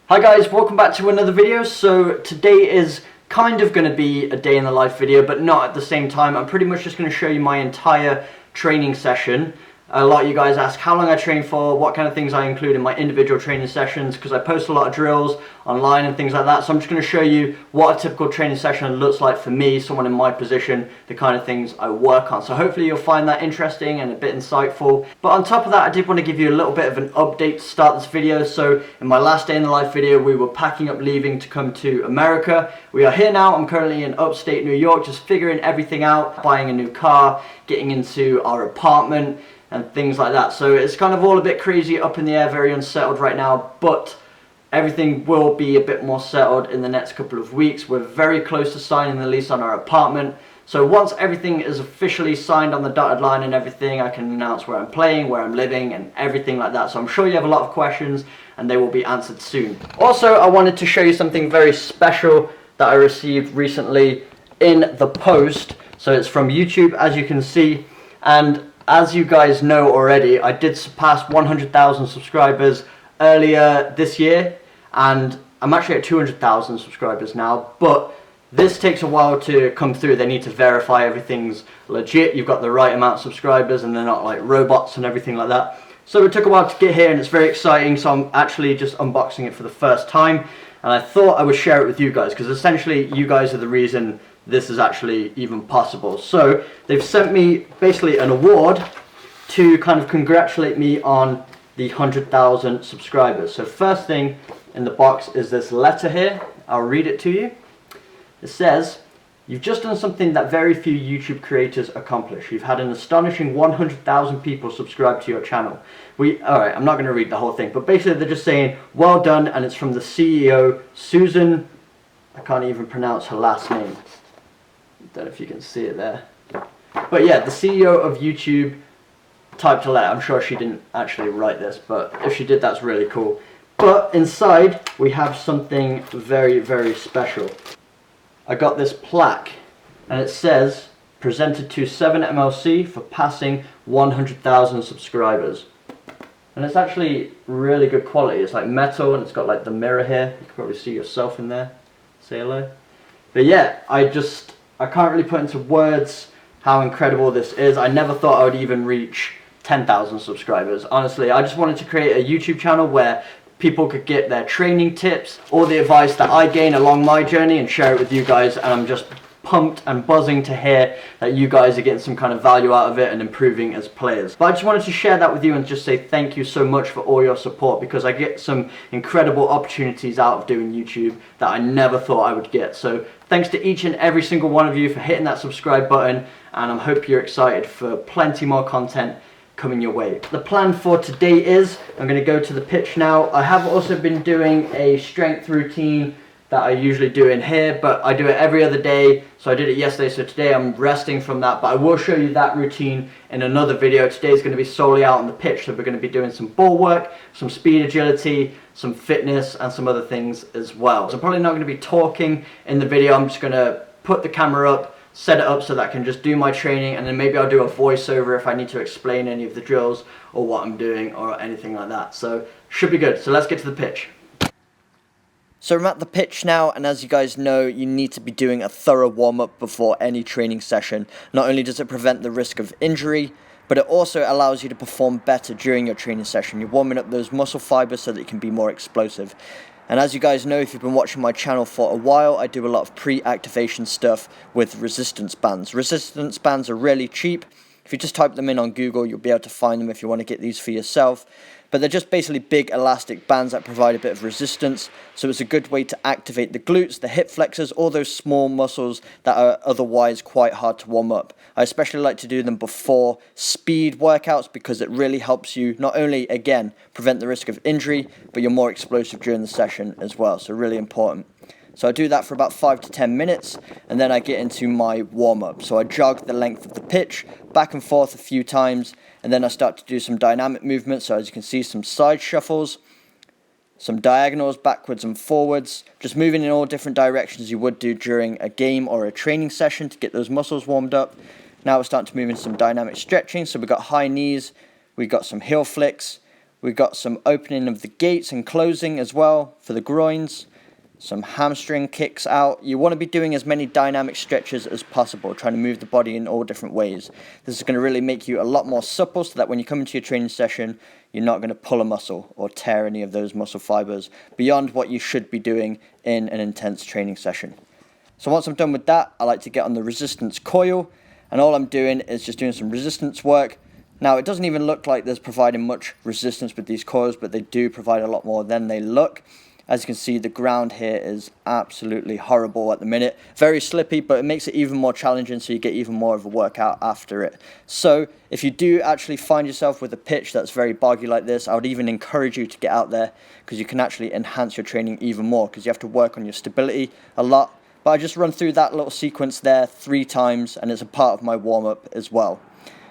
Hi guys, welcome back to another video. So today is kind of going to be a day in the life video, but not at the same time. I'm pretty much just going to show you my entire training session. A lot of you guys ask how long I train for, what kind of things I include in my individual training sessions, because I post a lot of drills online and things like that. So I'm just going to show you what a typical training session looks like for me, someone in my position, the kind of things I work on. So hopefully you'll find that interesting and a bit insightful. But on top of that, I did want to give you a little bit of an update to start this video. So in my last day in the life video, we were packing up, leaving to come to America. We are here now. I'm currently in upstate New York, just figuring everything out, buying a new car, getting into our apartment, and things like that. So it's kind of all a bit crazy, up in the air, very unsettled right now, but everything will be a bit more settled in the next couple of weeks. We're very close to signing the lease on our apartment. So once everything is officially signed on the dotted line and everything, I can announce where I'm playing, where I'm living, and everything like that. So I'm sure you have a lot of questions and they will be answered soon. Also, I wanted to show you something very special that I received recently in the post. So it's from YouTube, as you can see, and as you guys know already, I did surpass 100,000 subscribers earlier this year, and I'm actually at 200,000 subscribers now, but this takes a while to come through. They need to verify everything's legit, you've got the right amount of subscribers, and they're not like robots and everything like that. So it took a while to get here, and it's very exciting, so I'm actually just unboxing it for the first time, and I thought I would share it with you guys, because essentially you guys are the reason this is actually even possible. So they've sent me basically an award to kind of congratulate me on the 100,000 subscribers. So first thing in the box is this letter here. I'll read it to you. It says, "You've just done something that very few YouTube creators accomplish. You've had an astonishing 100,000 people subscribe to your channel." Alright, I'm not going to read the whole thing, but basically they're just saying, well done, and it's from the CEO, Susan, I can't even pronounce her last name. Don't know if you can see it there, but yeah, the CEO of YouTube typed a letter. I'm sure she didn't actually write this, but if she did, that's really cool. But inside we have something very, very special. I got this plaque, and it says, "Presented to 7MLC for passing 100,000 subscribers." And it's actually really good quality. It's like metal, and it's got like the mirror here. You can probably see yourself in there. Say hello. But yeah, I can't really put into words how incredible this is. I never thought I would even reach 10,000 subscribers. Honestly, I just wanted to create a YouTube channel where people could get their training tips, all the advice that I gain along my journey, and share it with you guys. And I'm just pumped and buzzing to hear that you guys are getting some kind of value out of it and improving as players. But I just wanted to share that with you and just say thank you so much for all your support, because I get some incredible opportunities out of doing YouTube that I never thought I would get. So thanks to each and every single one of you for hitting that subscribe button, and I hope you're excited for plenty more content coming your way. The plan for today is, I'm going to go to the pitch now. I have also been doing a strength routine that I usually do in here, but I do it every other day. So I did it yesterday, so today I'm resting from that, but I will show you that routine in another video. Today is going to be solely out on the pitch, so we're going to be doing some ball work, some speed agility, some fitness, and some other things as well. So I'm probably not going to be talking in the video. I'm just going to put the camera up, set it up so that I can just do my training, and then maybe I'll do a voiceover if I need to explain any of the drills or what I'm doing or anything like that. So should be good. So let's get to the pitch. So I'm at the pitch now, and as you guys know, you need to be doing a thorough warm-up before any training session. Not only does it prevent the risk of injury, but it also allows you to perform better during your training session. You're warming up those muscle fibers so that you can be more explosive. And as you guys know, if you've been watching my channel for a while, I do a lot of pre-activation stuff with resistance bands. Resistance bands are really cheap. If you just type them in on Google, you'll be able to find them if you want to get these for yourself. But they're just basically big elastic bands that provide a bit of resistance. So it's a good way to activate the glutes, the hip flexors, all those small muscles that are otherwise quite hard to warm up. I especially like to do them before speed workouts, because it really helps you not only, again, prevent the risk of injury, but you're more explosive during the session as well. So really important. So I do that for about 5 to 10 minutes, and then I get into my warm-up. So I jog the length of the pitch, back and forth a few times, and then I start to do some dynamic movements. So as you can see, some side shuffles, some diagonals, backwards and forwards, just moving in all different directions you would do during a game or a training session to get those muscles warmed up. Now we're starting to move into some dynamic stretching. So we've got high knees, we've got some heel flicks, We've got some opening of the gates and closing as well for the groins. Some hamstring kicks out. You want to be doing as many dynamic stretches as possible, trying to move the body in all different ways. This is going to really make you a lot more supple so that when you come into your training session, you're not going to pull a muscle or tear any of those muscle fibers beyond what you should be doing in an intense training session. So once I'm done with that, I like to get on the resistance coil, and all I'm doing is just doing some resistance work. Now, it doesn't even look like there's providing much resistance with these coils, but they do provide a lot more than they look. As you can see, the ground here is absolutely horrible at the minute. Very slippy, but it makes it even more challenging, so you get even more of a workout after it. So if you do actually find yourself with a pitch that's very boggy like this, I would even encourage you to get out there, because you can actually enhance your training even more, because you have to work on your stability a lot. But I just run through that little sequence there 3 times, and it's a part of my warm-up as well.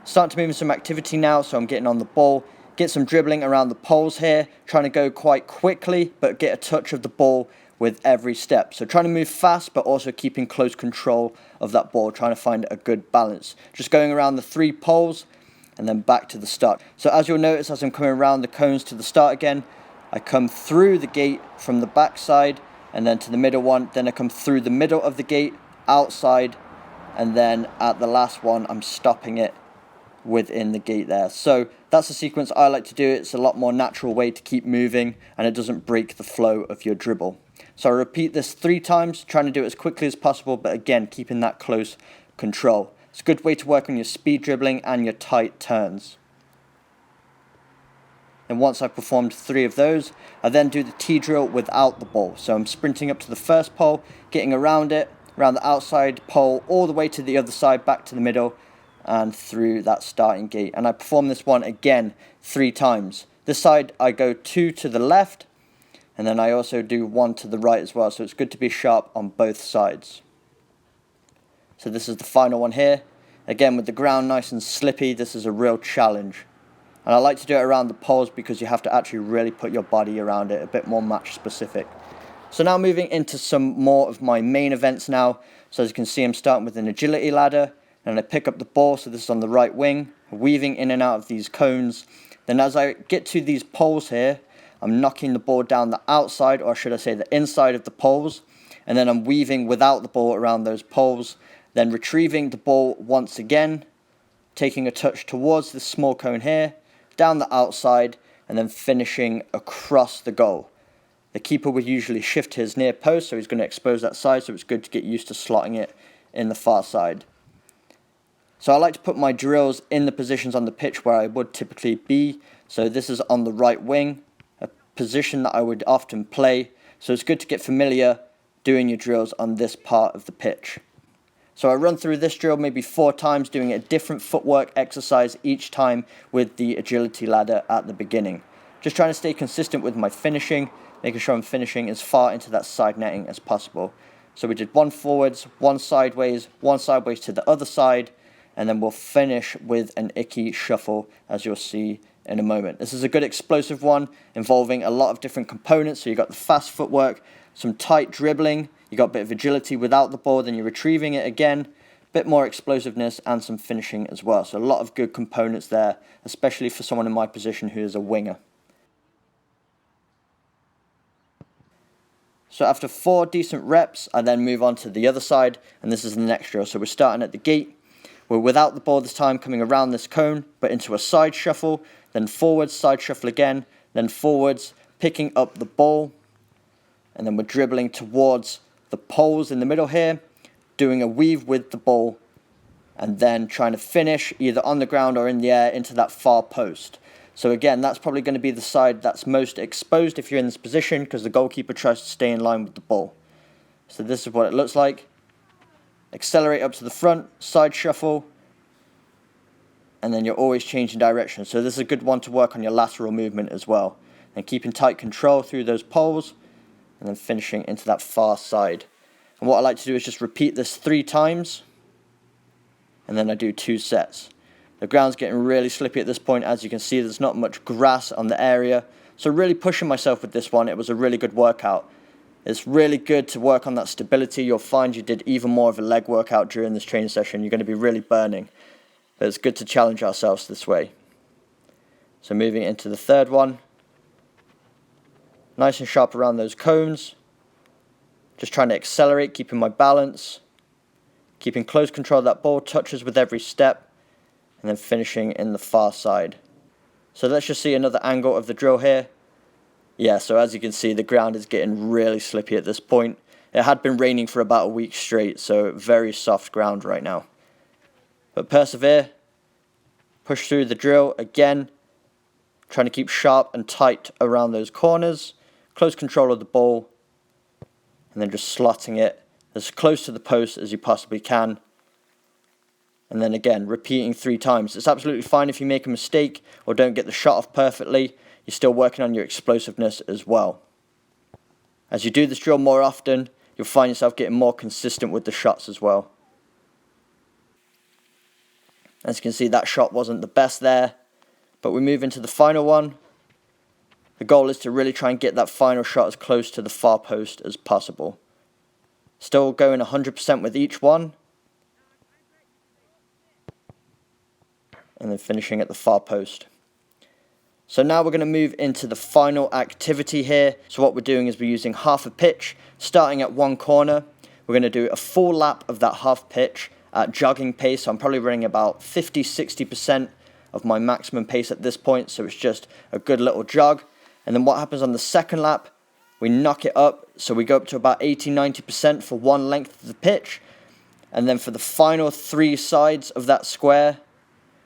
Starting to move in some activity now, so I'm getting on the ball. Get some dribbling around the poles here, trying to go quite quickly, but get a touch of the ball with every step. So trying to move fast, but also keeping close control of that ball, trying to find a good balance. Just going around the 3 poles, and then back to the start. So as you'll notice, as I'm coming around the cones to the start again, I come through the gate from the back side, and then to the middle one, then I come through the middle of the gate, outside, and then at the last one, I'm stopping it within the gate there. So that's the sequence I like to do. It's a lot more natural way to keep moving, and it doesn't break the flow of your dribble. So I repeat this 3 times, trying to do it as quickly as possible, but again, keeping that close control. It's a good way to work on your speed dribbling and your tight turns. And once I've performed 3 of those, I then do the T-drill without the ball. So I'm sprinting up to the first pole, getting around it, around the outside pole, all the way to the other side, back to the middle, and through that starting gate. And I perform this one again 3 times. This side I go 2 to the left, and then I also do 1 to the right as well, so it's good to be sharp on both sides. So this is the final one here. Again, with the ground nice and slippy, this is a real challenge. And I like to do it around the poles because you have to actually really put your body around it, a bit more match specific. So now moving into some more of my main events now. So as you can see, I'm starting with an agility ladder. And I pick up the ball, so this is on the right wing, weaving in and out of these cones. Then as I get to these poles here, I'm knocking the ball down the outside, or should I say the inside of the poles, and then I'm weaving without the ball around those poles, then retrieving the ball once again, taking a touch towards this small cone here, down the outside, and then finishing across the goal. The keeper would usually shift his near post, so he's going to expose that side, so it's good to get used to slotting it in the far side. So I like to put my drills in the positions on the pitch where I would typically be. So this is on the right wing, a position that I would often play. So it's good to get familiar doing your drills on this part of the pitch. So I run through this drill maybe 4 times, doing a different footwork exercise each time with the agility ladder at the beginning. Just trying to stay consistent with my finishing, making sure I'm finishing as far into that side netting as possible. So we did 1 forwards, 1 sideways to the other side, and then we'll finish with an Icky Shuffle, as you'll see in a moment. This is a good explosive one, involving a lot of different components. So you've got the fast footwork, some tight dribbling, you got a bit of agility without the ball, then you're retrieving it again, a bit more explosiveness, and some finishing as well. So a lot of good components there, especially for someone in my position who is a winger. So after 4 decent reps, I then move on to the other side, and this is the next drill. So we're starting at the gate. We're without the ball this time, coming around this cone, but into a side shuffle, then forwards, side shuffle again, then forwards, picking up the ball, and then we're dribbling towards the poles in the middle here, doing a weave with the ball, and then trying to finish either on the ground or in the air into that far post. So again, that's probably going to be the side that's most exposed if you're in this position, because the goalkeeper tries to stay in line with the ball. So this is what it looks like. Accelerate up to the front, side shuffle, and then you're always changing direction. So this is a good one to work on your lateral movement as well. And keeping tight control through those poles, and then finishing into that far side. And what I like to do is just repeat this 3 times, and then I do 2 sets. The ground's getting really slippy at this point. As you can see, there's not much grass on the area. So really pushing myself with this one. It was a really good workout. It's really good to work on that stability. You'll find you did even more of a leg workout during this training session. You're going to be really burning. But it's good to challenge ourselves this way. So moving into the third one. Nice and sharp around those cones. Just trying to accelerate, keeping my balance. Keeping close control of that ball, touches with every step. And then finishing in the far side. So let's just see another angle of the drill here. Yeah, so as you can see, the ground is getting really slippy at this point. It had been raining for about a week straight, so very soft ground right now. But persevere. Push through the drill again. Trying to keep sharp and tight around those corners. Close control of the ball. And then just slotting it as close to the post as you possibly can. And then again, repeating 3 times. It's absolutely fine if you make a mistake or don't get the shot off perfectly. You're still working on your explosiveness as well. As you do this drill more often, you'll find yourself getting more consistent with the shots as well. As you can see, that shot wasn't the best there. But we move into the final one. The goal is to really try and get that final shot as close to the far post as possible. Still going 100% with each one. And then finishing at the far post. So now we're going to move into the final activity here. So what we're doing is we're using half a pitch, starting at one corner. We're going to do a full lap of that half pitch at jogging pace. So I'm probably running about 50-60% of my maximum pace at this point. So it's just a good little jog. And then what happens on the second lap, we knock it up. So we go up to about 80-90% for one length of the pitch. And then for the final 3 sides of that square,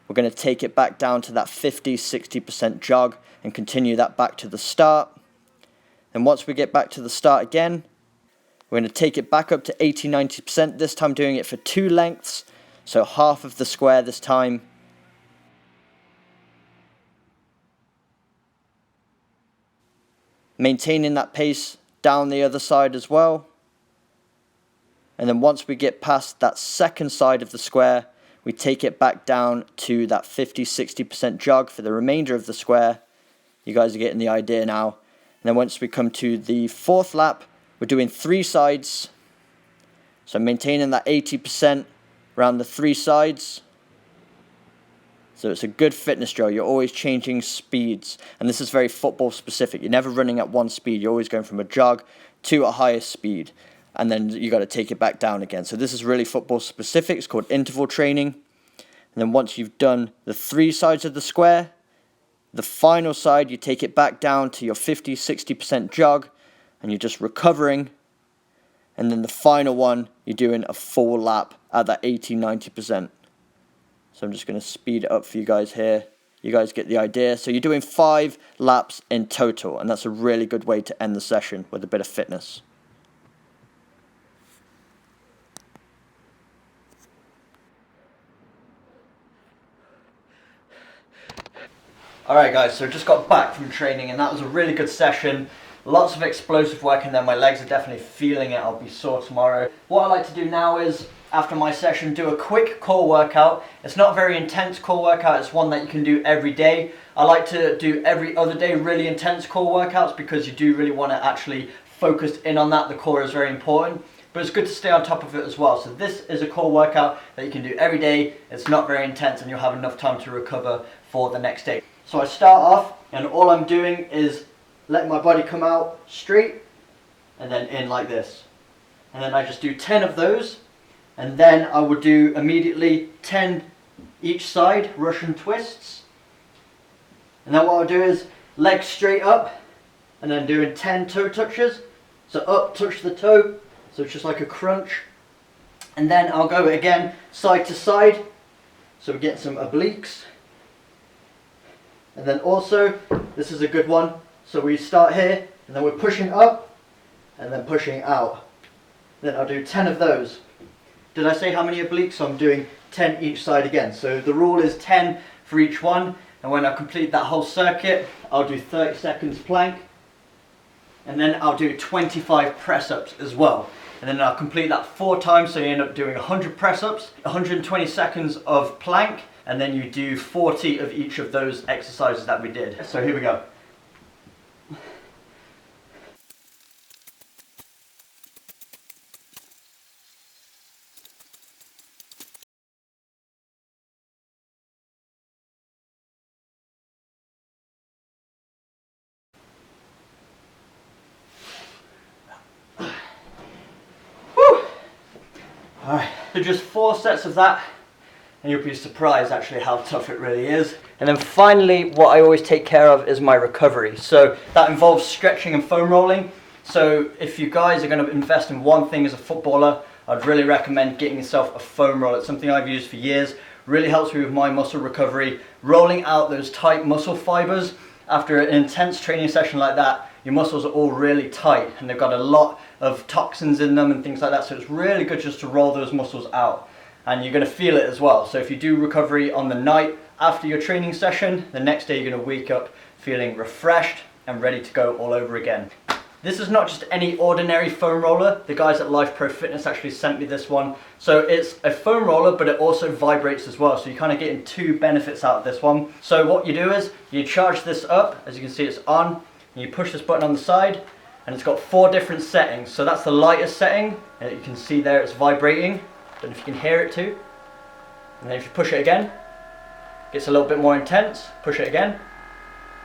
we're going to take it back down to that 50-60% jog and continue that back to the start. And once we get back to the start again, we're going to take it back up to 80-90%, this time doing it for 2 lengths, so half of the square this time. Maintaining that pace down the other side as well. And then once we get past that second side of the square, we take it back down to that 50-60% jog for the remainder of the square. You guys are getting the idea now. And then once we come to the 4th lap, we're doing 3 sides. So maintaining that 80% around the 3 sides. So it's a good fitness drill. You're always changing speeds. And this is very football specific. You're never running at one speed. You're always going from a jog to a higher speed. And then you got to take it back down again. So this is really football specific. It's called interval training. And then once you've done the 3 sides of the square, the final side, you take it back down to your 50-60% jog. And you're just recovering. And then the final one, you're doing a full lap at that 80-90%. So I'm just going to speed it up for you guys here. You guys get the idea. So you're doing 5 laps in total. And that's a really good way to end the session with a bit of fitness. Alright guys, so just got back from training and that was a really good session. Lots of explosive work and then my legs are definitely feeling it. I'll be sore tomorrow. What I like to do now is, after my session, do a quick core workout. It's not a very intense core workout, it's one that you can do every day. I like to do every other day really intense core workouts because you do really want to actually focus in on that. The core is very important. But it's good to stay on top of it as well. So this is a core workout that you can do every day. It's not very intense and you'll have enough time to recover for the next day. So I start off and all I'm doing is letting my body come out straight and then in like this. And then I just do 10 of those. And then I will do immediately 10 each side, Russian twists. And then what I'll do is legs straight up and then doing 10 toe touches. So up, touch the toe. So it's just like a crunch. And then I'll go again side to side. So we get some obliques. And then also, this is a good one. So we start here and then we're pushing up and then pushing out. Then I'll do 10 of those. Did I say how many obliques? So I'm doing 10 each side again. So the rule is 10 for each one. And when I complete that whole circuit, I'll do 30 seconds plank. And then I'll do 25 press-ups as well. And then I'll complete that 4 times, so you end up doing 100 press-ups, 120 seconds of plank, and then you do 40 of each of those exercises that we did. So here we go. Alright, so just 4 sets of that, and you'll be surprised actually how tough it really is. And then finally, what I always take care of is my recovery. So that involves stretching and foam rolling. So if you guys are going to invest in one thing as a footballer, I'd really recommend getting yourself a foam roll. It's something I've used for years. Really helps me with my muscle recovery. Rolling out those tight muscle fibers. After an intense training session like that, your muscles are all really tight and they've got a lot of toxins in them and things like that. So it's really good just to roll those muscles out. And you're going to feel it as well. So if you do recovery on the night after your training session, the next day you're going to wake up feeling refreshed and ready to go all over again. This is not just any ordinary foam roller. The guys at Life Pro Fitness actually sent me this one. So it's a foam roller, but it also vibrates as well. So you're kind of getting 2 benefits out of this one. So what you do is you charge this up. As you can see, it's on. And you push this button on the side and it's got 4 different settings. So that's the lightest setting. And you can see there it's vibrating. Don't know if you can hear it too. And then if you push it again, it gets a little bit more intense. Push it again,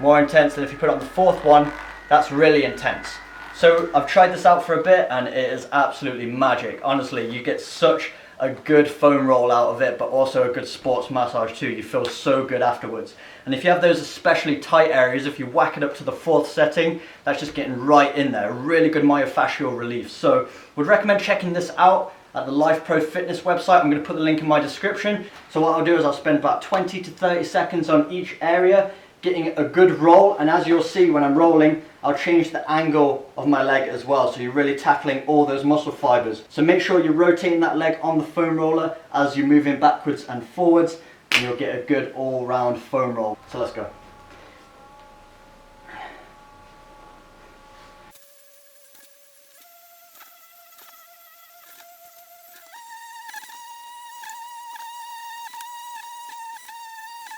more intense. And if you put it on the 4th one, that's really intense. So I've tried this out for a bit and it is absolutely magic. Honestly, you get such a good foam roll out of it, but also a good sports massage too. You feel so good afterwards. And if you have those especially tight areas, if you whack it up to the 4th setting, that's just getting right in there. Really good myofascial relief. So would recommend checking this out at the Life Pro Fitness website. I'm going to put the link in my description. So what I'll do is I'll spend about 20 to 30 seconds on each area, getting a good roll, and as you'll see when I'm rolling, I'll change the angle of my leg as well, so you're really tackling all those muscle fibers. So make sure you're rotating that leg on the foam roller as you're moving backwards and forwards, and you'll get a good all-round foam roll. So let's go.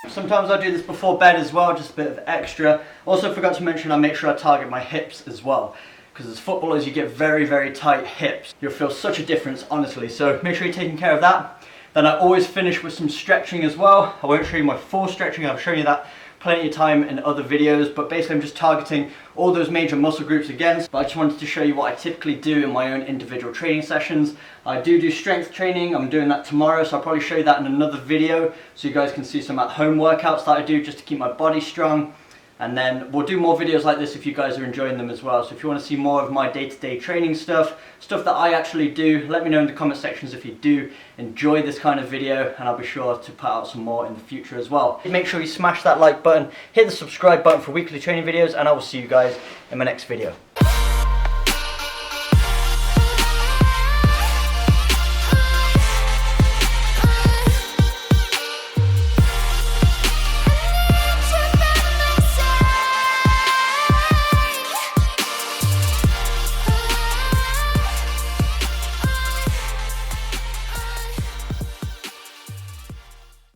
Sometimes I do this before bed as well, just a bit of extra. Also forgot to mention I make sure I target my hips as well, because as footballers you get very, very tight hips. You'll feel such a difference, honestly, so make sure you're taking care of that. Then I always finish with some stretching as well. I won't show you my full stretching, I've shown you that plenty of time in other videos, but basically I'm just targeting all those major muscle groups again. But I just wanted to show you what I typically do in my own individual training sessions. I do strength training. I'm doing that tomorrow, so I'll probably show you that in another video so you guys can see some at-home workouts that I do just to keep my body strong. And then we'll do more videos like this if you guys are enjoying them as well. So if you want to see more of my day-to-day training stuff that I actually do, let me know in the comment sections if you do enjoy this kind of video, and I'll be sure to put out some more in the future as well. Make sure you smash that like button, hit the subscribe button for weekly training videos, and I will see you guys in my next video.